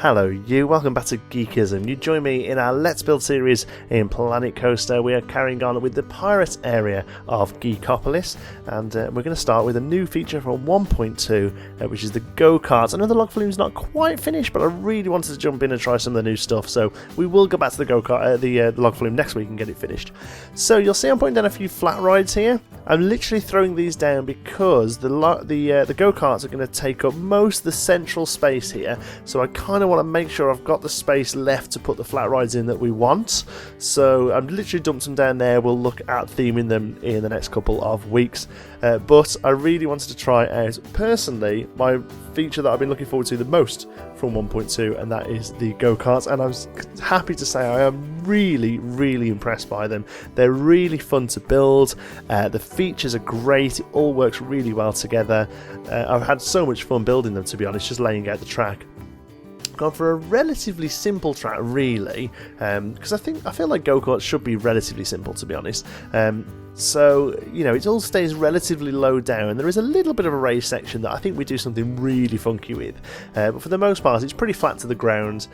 Hello you, welcome back to Geekism. You join me in our Let's Build series in Planet Coaster. We are carrying on with the pirate area of Geekopolis, and we're going to start with a new feature from 1.2, which is the Go Karts. I know the log flume's not quite finished, but I really wanted to jump in and try some of the new stuff, so we will go back to the Go Kart, the log flume next week and get it finished. So you'll see I'm putting down a few flat rides here. I'm literally throwing these down because the Go Karts are going to take up most of the central space here, so I kind of want to make sure I've got the space left to put the flat rides in that we want. So I've literally dumped them down there. We'll look at theming them in the next couple of weeks, but I really wanted to try out personally my feature that I've been looking forward to the most from 1.2, and that is the go-karts, and I was happy to say I am really impressed by them. They're really fun to build, the features are great, it all works really well together. I've had so much fun building them, to be honest, just laying out the track. Gone for a relatively simple track, really, because I feel like go-karts should be relatively simple, to be honest. So, you know, it all stays relatively low down. There is a little bit of a raised section that I think we do something really funky with, but for the most part it's pretty flat to the ground,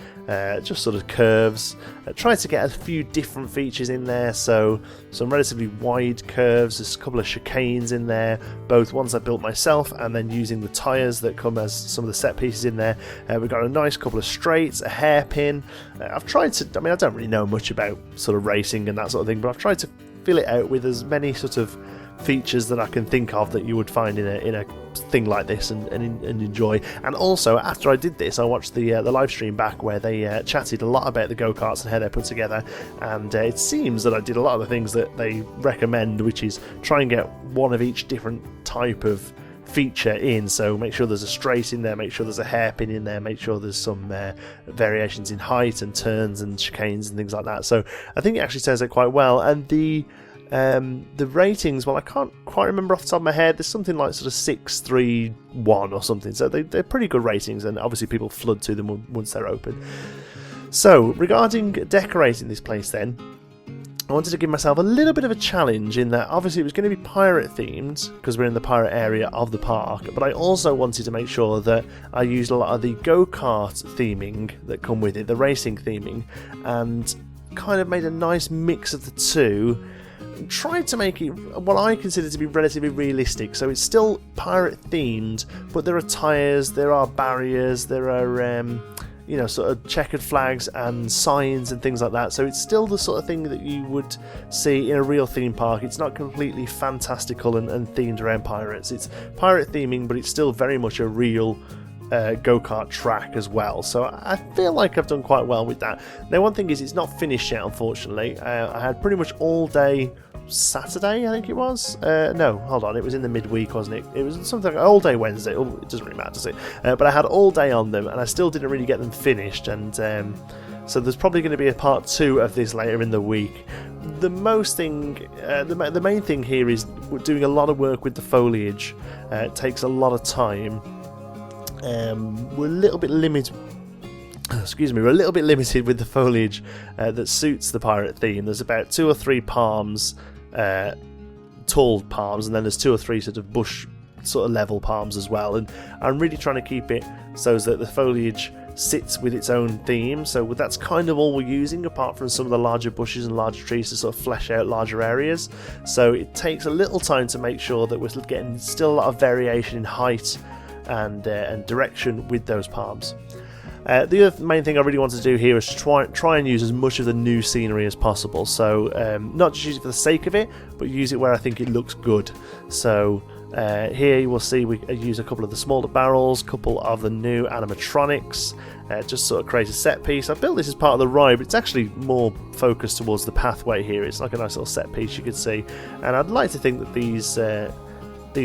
just sort of curves. Try to get a few different features in there, so some relatively wide curves, there's a couple of chicanes in there, both ones I built myself and then using the tyres that come as some of the set pieces in there. We've got a nice couple of straights, a hairpin. I've tried to, I mean, I don't really know much about sort of racing and that sort of thing, but I've tried to fill it out with as many sort of features that I can think of that you would find in a thing like this and enjoy. And also, after I did this, I watched the live stream back where they chatted a lot about the go-karts and how they're put together, and it seems that I did a lot of the things that they recommend, which is try and get one of each different type of feature in. So make sure there's a straight in there, make sure there's a hairpin in there, make sure there's some variations in height and turns and chicanes and things like that. So I think it actually says it quite well. And the ratings, well, I can't quite remember off the top of my head, there's something like sort of 6, 3, 1 or something, so they're pretty good ratings, and obviously people flood to them once they're open. So regarding decorating this place then, I wanted to give myself a little bit of a challenge in that obviously it was going to be pirate themed because we're in the pirate area of the park, but I also wanted to make sure that I used a lot of the go-kart theming that come with it, the racing theming, and kind of made a nice mix of the two. Tried to make it what I consider to be relatively realistic, so it's still pirate themed, but there are tyres, there are barriers, there are you know, sort of checkered flags and signs and things like that, so it's still the sort of thing that you would see in a real theme park. It's not completely fantastical and themed around pirates. It's pirate theming, but it's still very much a real go-kart track as well, so I feel like I've done quite well with that. Now, one thing is it's not finished yet, unfortunately. I had pretty much all day Saturday, I think it was. No, hold on, it was in the midweek, wasn't it? It was something like all day Wednesday. Oh, it doesn't really matter, does it? But I had all day on them, and I still didn't really get them finished, and so there's probably going to be a part 2 of this later in the week. The main thing here is we're doing a lot of work with the foliage. It takes a lot of time. We're a little bit limited. We're a little bit limited with the foliage that suits the pirate theme. There's about 2 or 3 palms, tall palms, and then there's 2 or 3 sort of bush sort of level palms as well. And I'm really trying to keep it so that the foliage sits with its own theme. So that's kind of all we're using, apart from some of the larger bushes and larger trees to sort of flesh out larger areas. So it takes a little time to make sure that we're getting still a lot of variation in height and direction with those palms. The other main thing I really want to do here is to try and use as much of the new scenery as possible. So not just use it for the sake of it, but use it where I think it looks good. So here you will see we use a couple of the smaller barrels, a couple of the new animatronics, just sort of create a set piece. I built this as part of the ride, but it's actually more focused towards the pathway here. It's like a nice little set piece you could see, and I'd like to think that these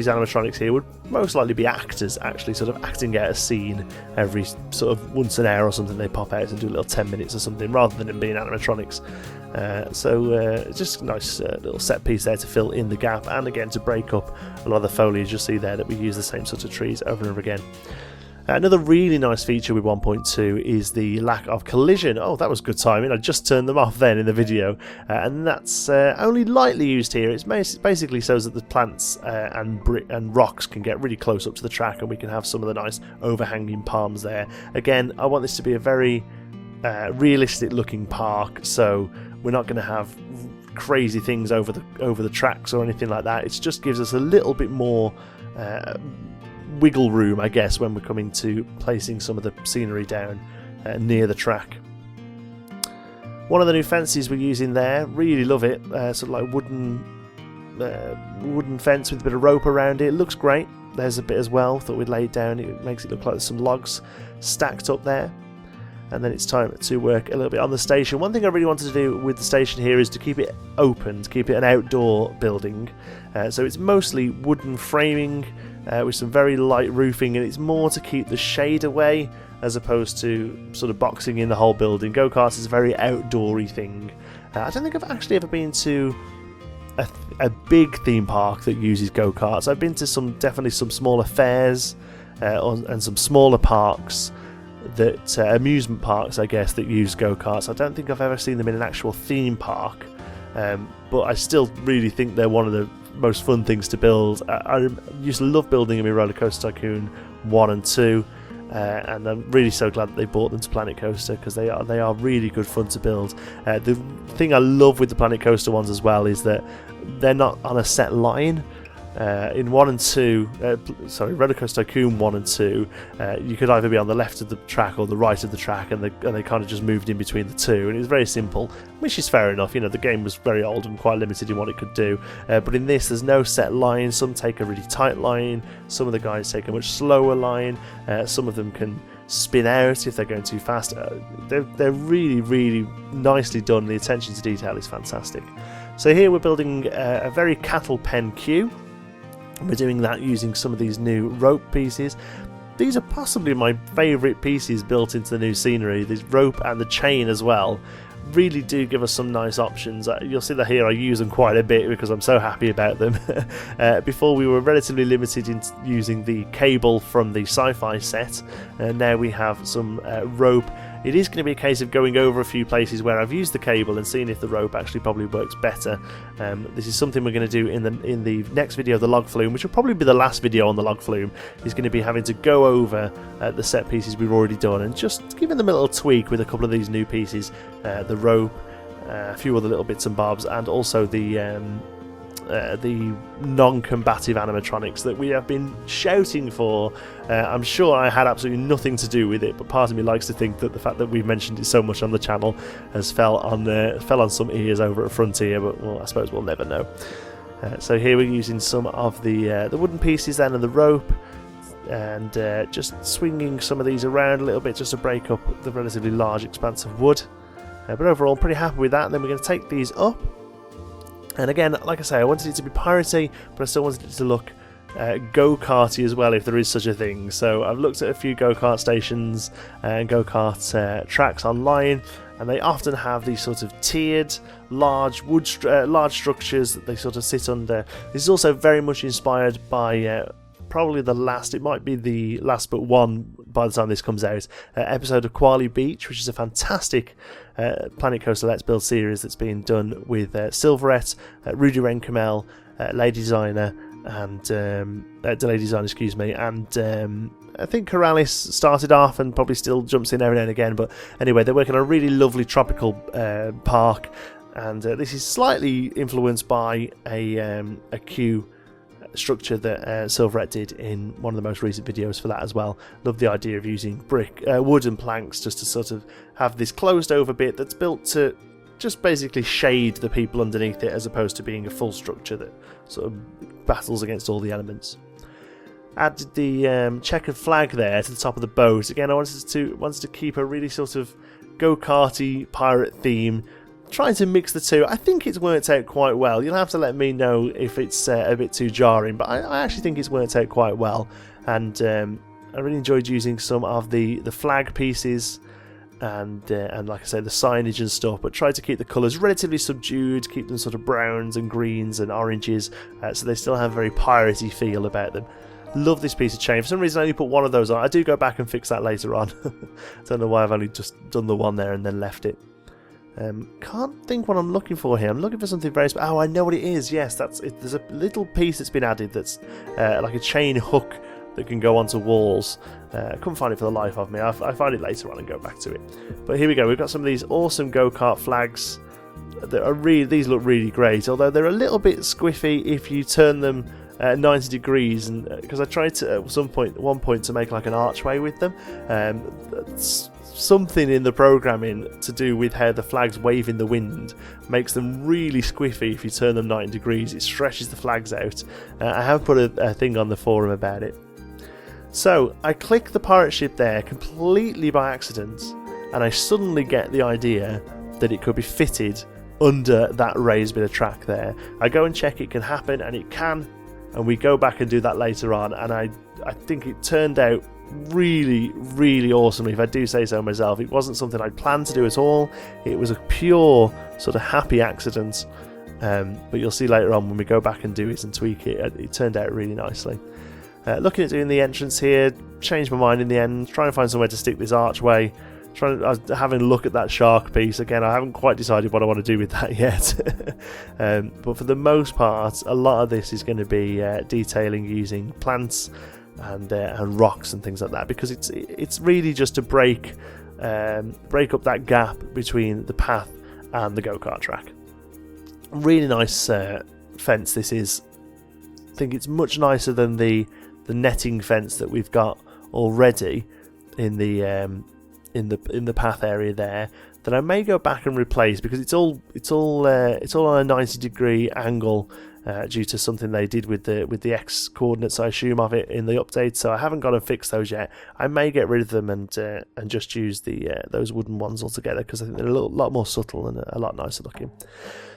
animatronics here would most likely be actors, actually sort of acting out a scene every sort of once an hour or something. They pop out and do a little 10 minutes or something, rather than them being animatronics. So just a nice little set piece there to fill in the gap, and again to break up a lot of the foliage. You'll see there that we use the same sort of trees over and over again. Another really nice feature with 1.2 is the lack of collision. Oh, that was good timing. I just turned them off then in the video, and that's only lightly used here. It's basically so that the plants and rocks can get really close up to the track, and we can have some of the nice overhanging palms there. Again, I want this to be a very realistic looking park, so we're not going to have crazy things over the tracks or anything like that. It just gives us a little bit more wiggle room, I guess, when we're coming to placing some of the scenery down near the track. One of the new fences we're using there, really love it. Sort of like wooden fence with a bit of rope around it. It looks great. There's a bit as well. Thought we'd lay it down. It makes it look like there's some logs stacked up there. And then it's time to work a little bit on the station. One thing I really wanted to do with the station here is to keep it open, to keep it an outdoor building. So it's mostly wooden framing with some very light roofing, and it's more to keep the shade away as opposed to sort of boxing in the whole building. Go-karts is a very outdoory thing. I don't think I've actually ever been to a big theme park that uses go-karts. I've been to definitely some smaller fairs and some smaller parks, that amusement parks, I guess, that use go-karts. I don't think I've ever seen them in an actual theme park, but I still really think they're one of the most fun things to build. I used to love building them in RollerCoaster Tycoon 1 and 2, and I'm really so glad that they brought them to Planet Coaster, because they are really good fun to build. The thing I love with the Planet Coaster ones as well is that they're not on a set line. In 1 and 2, RollerCoaster Tycoon 1 and 2, you could either be on the left of the track or the right of the track, and they kind of just moved in between the two, and it was very simple, which is fair enough. You know, the game was very old and quite limited in what it could do, but in this there's no set line. Some take a really tight line, some of the guys take a much slower line, some of them can spin out if they're going too fast. They're really, really nicely done. The attention to detail is fantastic. So here we're building a very cattle pen queue. We're doing that using some of these new rope pieces. These are possibly my favourite pieces built into the new scenery. This rope and the chain as well really do give us some nice options. You'll see that here I use them quite a bit because I'm so happy about them. Before we were relatively limited in using the cable from the sci-fi set, and now we have some rope. It is going to be a case of going over a few places where I've used the cable and seeing if the rope actually probably works better. This is something we're going to do in the next video of the log flume, which will probably be the last video on the log flume. Is going to be having to go over the set pieces we've already done and just giving them a little tweak with a couple of these new pieces, the rope, a few other little bits and bobs, and also the non-combative animatronics that we have been shouting for. I'm sure I had absolutely nothing to do with it, but part of me likes to think that the fact that we've mentioned it so much on the channel has fell on some ears over at Frontier, but well, I suppose we'll never know. So here we're using some of the wooden pieces then and the rope, and just swinging some of these around a little bit just to break up the relatively large expanse of wood. But overall, I'm pretty happy with that. And then we're going to take these up. And again, like I say, I wanted it to be piratey, but I still wanted it to look go-karty as well, if there is such a thing. So I've looked at a few go-kart stations and go-kart tracks online, and they often have these sort of tiered, large large structures that they sort of sit under. This is also very much inspired by probably it might be the last but one by the time this comes out, episode of Quali Beach, which is a fantastic Planet Coaster Let's Build series that's been done with Silverette, Rudy Renkamel, Lady Designer, and Delay Designer, excuse me, and I think Corrales started off and probably still jumps in every now and again, but anyway, they're working on a really lovely tropical park, and this is slightly influenced by a queue structure that Silverette did in one of the most recent videos for that as well. Love the idea of using wood and planks just to sort of have this closed over bit that's built to just basically shade the people underneath it, as opposed to being a full structure that sort of battles against all the elements. Added the checkered flag there to the top of the boat. Again, I wanted to keep a really sort of go-karty pirate theme, trying to mix the two. I think it's worked out quite well. You'll have to let me know if it's a bit too jarring, but I actually think it's worked out quite well, and I really enjoyed using some of the flag pieces and like I say, the signage and stuff, but tried to keep the colours relatively subdued, keep them sort of browns and greens and oranges, so they still have a very piratey feel about them. Love this piece of chain. For some reason I only put one of those on. I do go back and fix that later on. Don't know why I've only just done the one there and then left it. Can't think what I'm looking for here. I'm looking for something very special. Oh, I know what it is. Yes, that's it. There's a little piece that's been added that's like a chain hook that can go onto walls. I couldn't find it for the life of me. I find it later on and go back to it. But here we go. We've got some of these awesome go-kart flags. That are these look really great, although they're a little bit squiffy if you turn them 90 degrees, and because I tried to at one point to make like an archway with them. Something in the programming to do with how the flags wave in the wind makes them really squiffy if you turn them 90 degrees. It stretches the flags out. I have put a thing on the forum about it. So I click the pirate ship there completely by accident, and I suddenly get the idea that it could be fitted under that raised bit of track there. I go and check it can happen, and it can, and we go back and do that later on, and I think it turned out really, really awesomely, if I do say so myself. It wasn't something I'd planned to do at all. It was a pure sort of happy accident, but you'll see later on when we go back and do it and tweak it, it turned out really nicely. Looking at doing the entrance here, changed my mind in the end, trying to find somewhere to stick this archway. I was having a look at that shark piece again. I haven't quite decided what I want to do with that yet. But for the most part, a lot of this is going to be detailing using plants and rocks and things like that, because it's really just to break up that gap between the path and the go-kart track. Really nice fence this is. I think it's much nicer than the netting fence that we've got already in the path area there, that I may go back and replace, because it's all on a 90 degree angle due to something they did with the X coordinates, I assume, of it in the update. So I haven't got to fix those yet. I may get rid of them and just use those wooden ones altogether, because I think they're a lot more subtle and a lot nicer looking.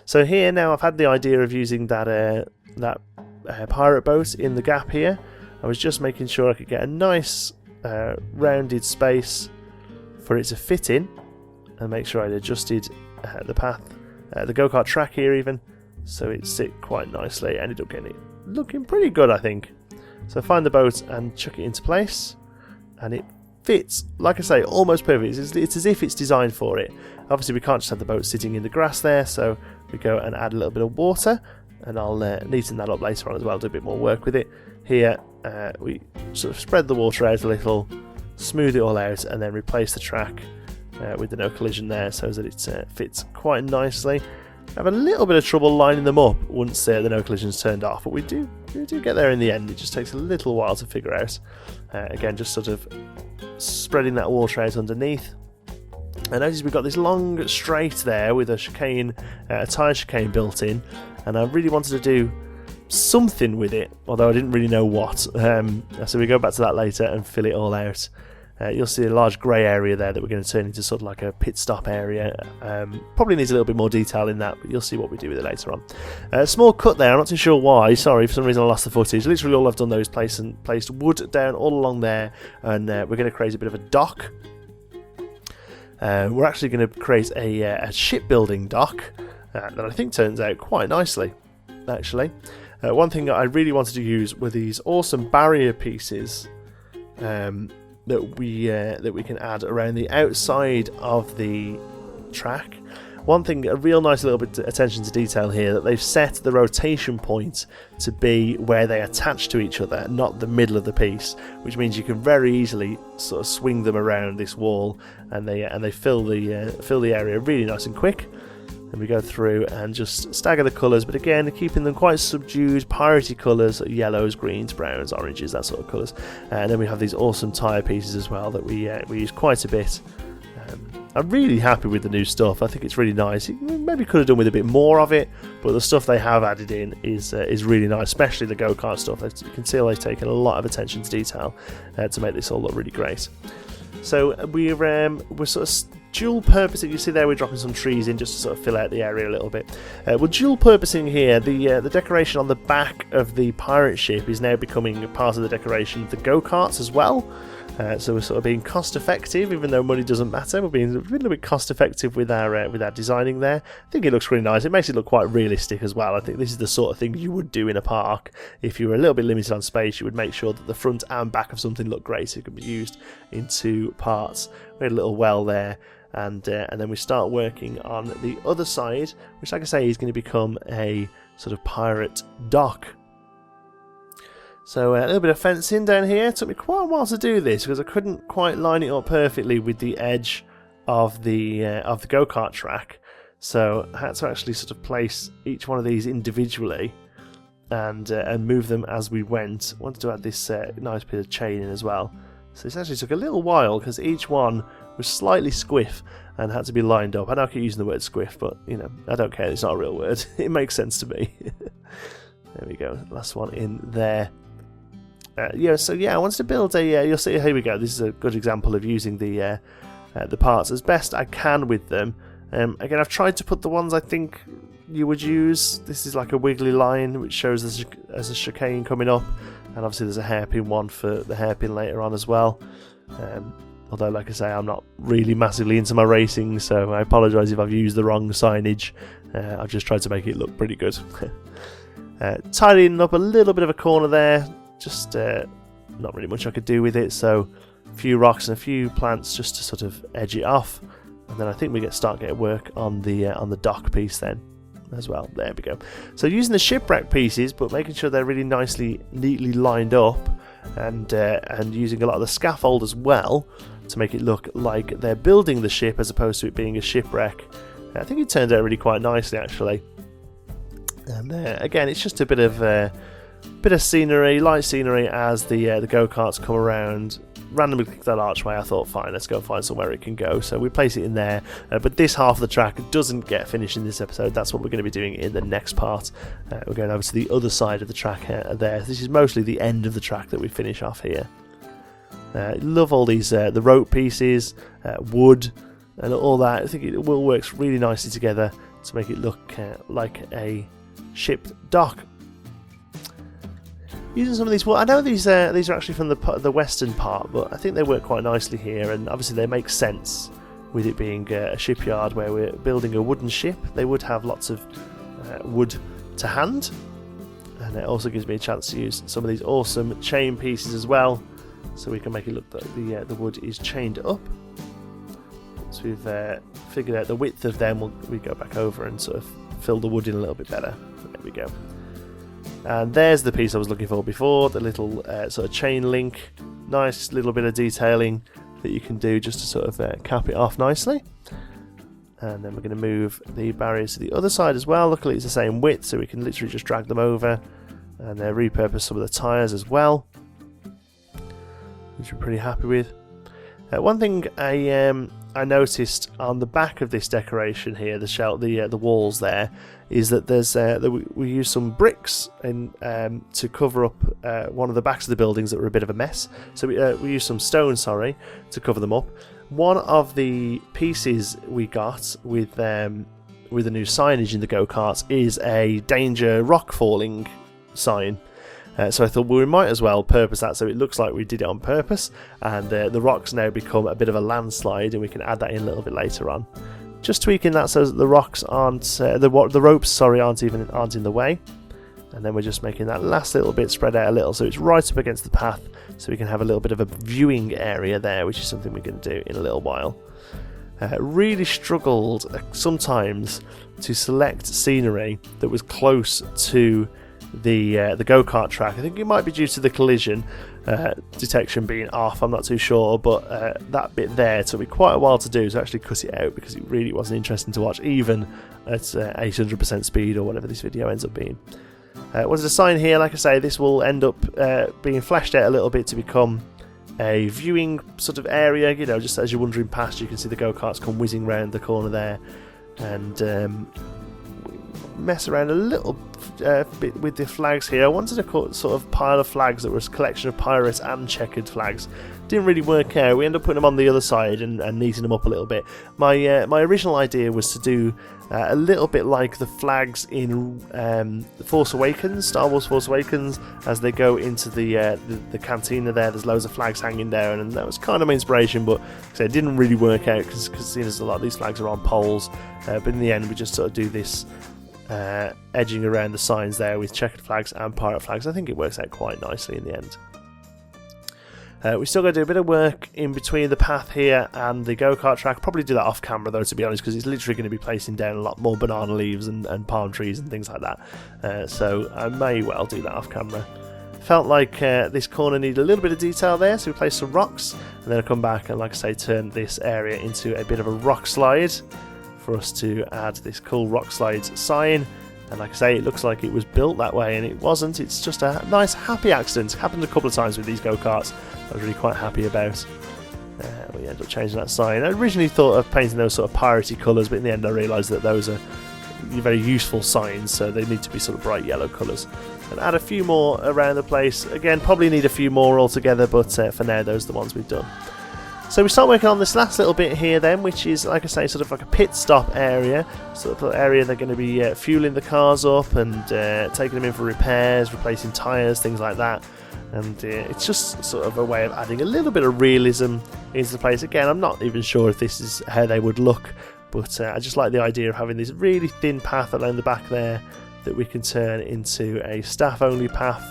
So here now I've had the idea of using that pirate boat in the gap here. I was just making sure I could get a nice rounded space for it to fit in, and make sure I'd adjusted the path, the go-kart track here even, so it sit quite nicely. Ended up getting it looking pretty good, I think. So find the boat and chuck it into place, and it fits, like I say, almost perfect. It's as if it's designed for it. Obviously we can't just have the boat sitting in the grass there, so we go and add a little bit of water, and I'll neaten that up later on as well, do a bit more work with it. Here we sort of spread the water out a little, smooth it all out, and then replace the track with the no collision there, so that it fits quite nicely. I have a little bit of trouble lining them up once the no collision's turned off, but we do get there in the end. It just takes a little while to figure out. Again, just sort of spreading that water out underneath. And notice we've got this long straight there with a chicane, a tyre chicane built in, and I really wanted to do something with it, although I didn't really know what. So we go back to that later and fill it all out. You'll see a large grey area there that we're going to turn into sort of like a pit stop area. Probably needs a little bit more detail in that, but you'll see what we do with it later on. Small cut there, I'm not too sure why. Sorry, for some reason I lost the footage. Literally all I've done though is placed wood down all along there, and we're going to create a bit of a dock. We're actually going to create a shipbuilding dock that I think turns out quite nicely, actually. One thing that I really wanted to use were these awesome barrier pieces that we can add around the outside of the track. One thing, a real nice little bit of attention to detail here, that they've set the rotation point to be where they attach to each other, not the middle of the piece, which means you can very easily sort of swing them around this wall, and they fill the area really nice and quick. And we go through and just stagger the colours, but again keeping them quite subdued, piratey colours, yellows, greens, browns, oranges, that sort of colours. And then we have these awesome tyre pieces as well that we use quite a bit. I'm really happy with the new stuff. I think it's really nice. Maybe could have done with a bit more of it, but the stuff they have added in is really nice, especially the go-kart stuff. You can see they've taken a lot of attention to detail to make this all look really great. So we're sort of dual purposing. You see there, we're dropping some trees in just to sort of fill out the area a little bit. We're dual purposing here. The decoration on the back of the pirate ship is now becoming part of the decoration of the go-karts as well. So we're sort of being cost effective, even though money doesn't matter. We're being a little bit cost effective with our designing there. I think it looks really nice. It makes it look quite realistic as well. I think this is the sort of thing you would do in a park. If you were a little bit limited on space, you would make sure that the front and back of something look great, so it can be used in two parts. We had a little well there. And then we start working on the other side, which, like I say, is going to become a sort of pirate dock. So a little bit of fencing down here. It took me quite a while to do this because I couldn't quite line it up perfectly with the edge of the go-kart track. So I had to actually sort of place each one of these individually and move them as we went. I wanted to add this nice bit of chain in as well. So this actually took a little while because each one was slightly squiff and had to be lined up. I know I keep using the word squiff, but you know, I don't care. It's not a real word. It makes sense to me. There we go. Last one in there. So I wanted to build a. You'll see. Here we go. This is a good example of using the parts as best I can with them. Again, I've tried to put the ones I think you would use. This is like a wiggly line which shows as a chicane coming up, and obviously there's a hairpin one for the hairpin later on as well. Although, like I say, I'm not really massively into my racing, so I apologise if I've used the wrong signage. I've just tried to make it look pretty good. Tidying up a little bit of a corner there. Just not really much I could do with it, so a few rocks and a few plants just to sort of edge it off, and then I think we start getting work on the dock piece then as well. There we go. So using the shipwreck pieces, but making sure they're really neatly lined up, and using a lot of the scaffold as well to make it look like they're building the ship as opposed to it being a shipwreck. I think it turned out really quite nicely actually. And again, it's just a bit of scenery, light scenery as the go-karts come around. Randomly click that archway. I thought, fine, let's go find somewhere it can go. So we place it in there. But this half of the track doesn't get finished in this episode. That's what we're going to be doing in the next part. We're going over to the other side of the track there. This is mostly the end of the track that we finish off here. Love all these the rope pieces, wood, and all that. I think it all works really nicely together to make it look like a ship dock. Using some of these, well, I know these are actually from the western part, but I think they work quite nicely here, and obviously they make sense with it being a shipyard where we're building a wooden ship. They would have lots of wood to hand, and it also gives me a chance to use some of these awesome chain pieces as well, so we can make it look like the wood is chained up. So we've figured out the width of them. We go back over and sort of fill the wood in a little bit better. There we go. And there's the piece I was looking for before, the little sort of chain link. Nice little bit of detailing that you can do just to sort of cap it off nicely. And then we're going to move the barriers to the other side as well. Luckily it's the same width, so we can literally just drag them over and repurpose some of the tyres as well, which we're pretty happy with. One thing I noticed on the back of this decoration here, the walls there, is that there's we use some bricks to cover up one of the backs of the buildings that were a bit of a mess. So we use some stone, to cover them up. One of the pieces we got with the new signage in the go-karts is a danger rock falling sign. So I thought, well, we might as well purpose that so it looks like we did it on purpose, and the rocks now become a bit of a landslide, and we can add that in a little bit later on. Just tweaking that so that the rocks aren't, the ropes, aren't in the way. And then we're just making that last little bit spread out a little so it's right up against the path, so we can have a little bit of a viewing area there, which is something we're going to do in a little while. Really struggled sometimes to select scenery that was close to the go-kart track. I think it might be due to the collision detection being off, I'm not too sure, but that bit there took me quite a while to do, to actually cut it out, because it really wasn't interesting to watch even at 800% speed or whatever this video ends up being. What's the sign here? Like I say, this will end up being fleshed out a little bit to become a viewing sort of area, you know, just as you're wandering past you can see the go-karts come whizzing round the corner there, and mess around a little bit with the flags here. I wanted a sort of pile of flags that was a collection of pirate and checkered flags. Didn't really work out. We ended up putting them on the other side and neating them up a little bit. My original idea was to do a little bit like the flags in Force Awakens, Star Wars Force Awakens, as they go into the cantina there. There's loads of flags hanging down, and that was kind of my inspiration, but it didn't really work out because seeing as a lot of these flags are on poles. But in the end, we just sort of do this edging around the signs there with checkered flags and pirate flags. I think it works out quite nicely in the end. We still got to do a bit of work in between the path here and the go-kart track. Probably do that off camera though, to be honest, because it's literally going to be placing down a lot more banana leaves and palm trees and things like that. So I may well do that off camera. Felt like this corner needed a little bit of detail there, so we placed some rocks, and then I'll come back and, like I say, turn this area into a bit of a rock slide for us to add this cool rock slide sign. And like I say, it looks like it was built that way, and it wasn't. It's just a nice, happy accident. It's happened a couple of times with these go-karts. I was really quite happy about. We ended up changing that sign. I originally thought of painting those sort of piratey colours, but in the end I realised that those are very useful signs, so they need to be sort of bright yellow colours. And add a few more around the place. Again, probably need a few more altogether, but for now, those are the ones we've done. So we start working on this last little bit here then, which is, like I say, sort of like a pit stop area. Sort of area they're going to be fueling the cars up and taking them in for repairs, replacing tyres, things like that. And it's just sort of a way of adding a little bit of realism into the place. Again, I'm not even sure if this is how they would look, but I just like the idea of having this really thin path along the back there that we can turn into a staff-only path.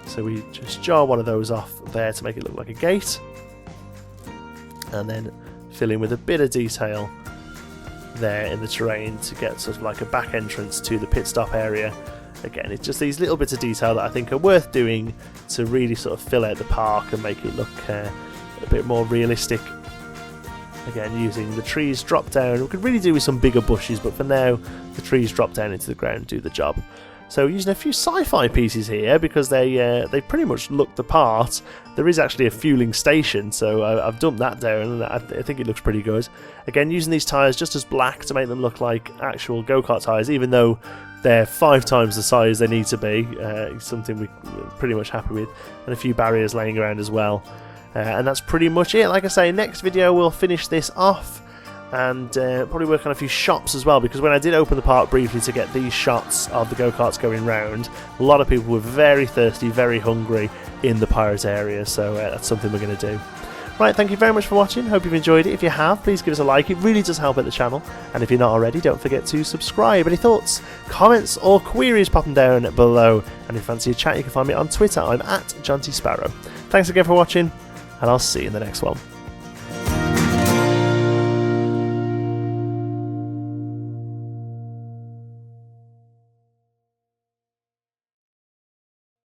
So we just jar one of those off there to make it look like a gate, and then fill in with a bit of detail there in the terrain to get sort of like a back entrance to the pit stop area. Again, it's just these little bits of detail that I think are worth doing to really sort of fill out the park and make it look a bit more realistic. Again, using the trees drop down. We could really do with some bigger bushes, but for now the trees drop down into the ground and do the job. So using a few sci-fi pieces here because they pretty much look the part. There is actually a fueling station, so I've dumped that down and I think it looks pretty good. Again, using these tyres just as black to make them look like actual go-kart tyres, even though they're 5 times the size they need to be. Something we're pretty much happy with. And a few barriers laying around as well. And that's pretty much it. Like I say, next video we'll finish this off and probably work on a few shops as well, because when I did open the park briefly to get these shots of the go-karts going round, a lot of people were very thirsty, very hungry in the pirate area, so that's something we're going to do. Right, thank you very much for watching. Hope you've enjoyed it. If you have, please give us a like. It really does help out the channel. And if you're not already, don't forget to subscribe. Any thoughts, comments or queries, pop them down below. And if you fancy a chat, you can find me on Twitter. I'm at JohnTSparrow. Thanks again for watching, and I'll see you in the next one.